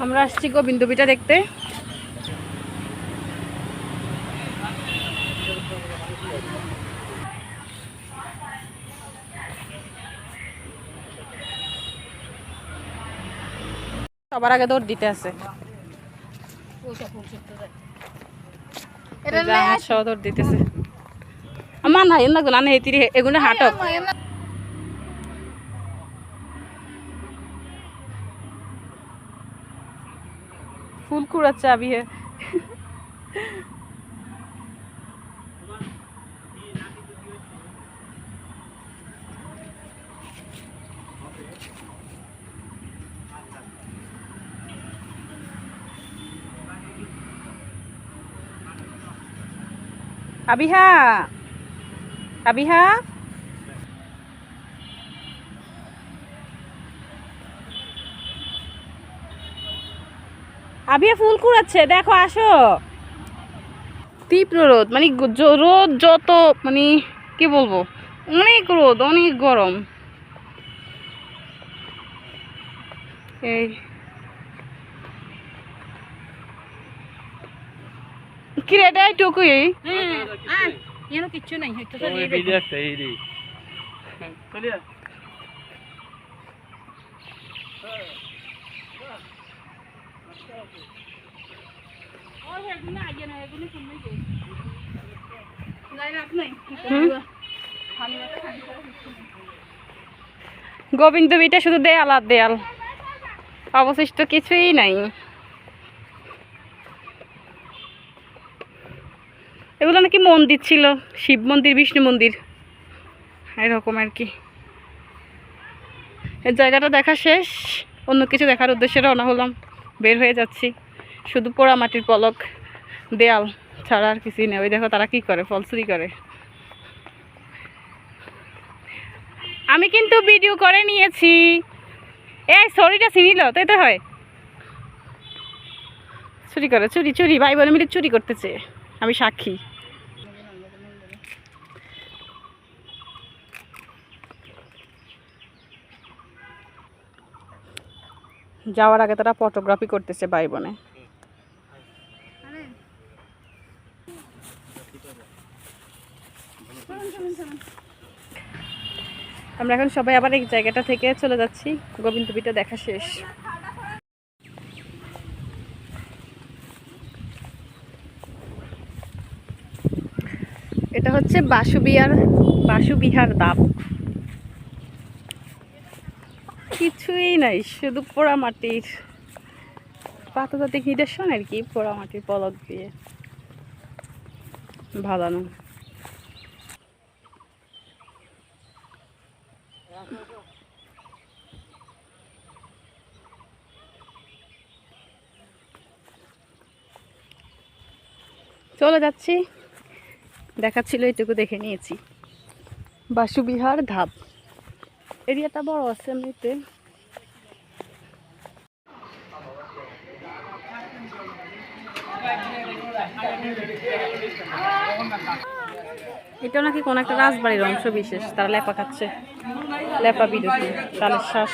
আমরা আসছি গোবিন্দবিটা দেখতে। সবার আগে দৌড় দিতে আছে, দৌড় দিতেছে। আমার না এগুলো না এগুলো হাটক ফুল কুড়াচ্ছে আবিহে। আবিহা আবিহা আবিহা ফুল কুড়াচ্ছে, দেখো আসো। তীব্র রোদ, মানে রোদ যত, মানে কি বলবো, অনেক রোদ, অনেক গরম। এই কি রে এটাই টুকুই কিচ্ছু নাই। গোবিন্দবিটা শুধু দেয়াল আর দেয়াল, অবশিষ্ট কিছুই নাই। এগুলো নাকি মন্দির ছিল, শিব মন্দির, বিষ্ণু মন্দির, এরকম আর কি। এই জায়গাটা দেখা শেষ, অন্য কিছু দেখার উদ্দেশ্যে রওনা হলাম, বের হয়ে যাচ্ছি। শুধু পোড়া মাটির পলক, দেয়াল ছাড়া আর কিছুই নেই। ওই দেখো তারা কি করে, ফল চুরি করে। আমি কিন্তু ভিডিও করে নিয়েছি। এই সরিটা চিনিল, তাই তো হয়। চুরি করে, চুরি চুরি, ভাই বোনে মিলে চুরি করতেছে, আমি সাক্ষী। যাওয়ার আগে তারা ফটোগ্রাফি করতেছে ভাই বোনে। আমরা এখন সবাই আবার এই জায়গাটা থেকে চলে যাচ্ছি, গোবিন্দবিটা দেখা শেষ। এটা হচ্ছে বাসুবিহার ধাপ। কিছুই নাই, শুধু পোড়া মাটির পাতাজাতিক নিদর্শন আর কি, পোড়া মাটির পলক দিয়ে ভালানো। চলে যাচ্ছি, দেখাচ্ছিল এইটুকু দেখে নিয়েছি। বাসুবিহার ধাপ এরিয়াটা বড় আছে এমনিতে। এটা নাকি কোন একটা রাজবাড়ির অংশ বিশেষ, তারা লেপা খাচ্ছে, লেপা বিরতি, তালের শ্বাস।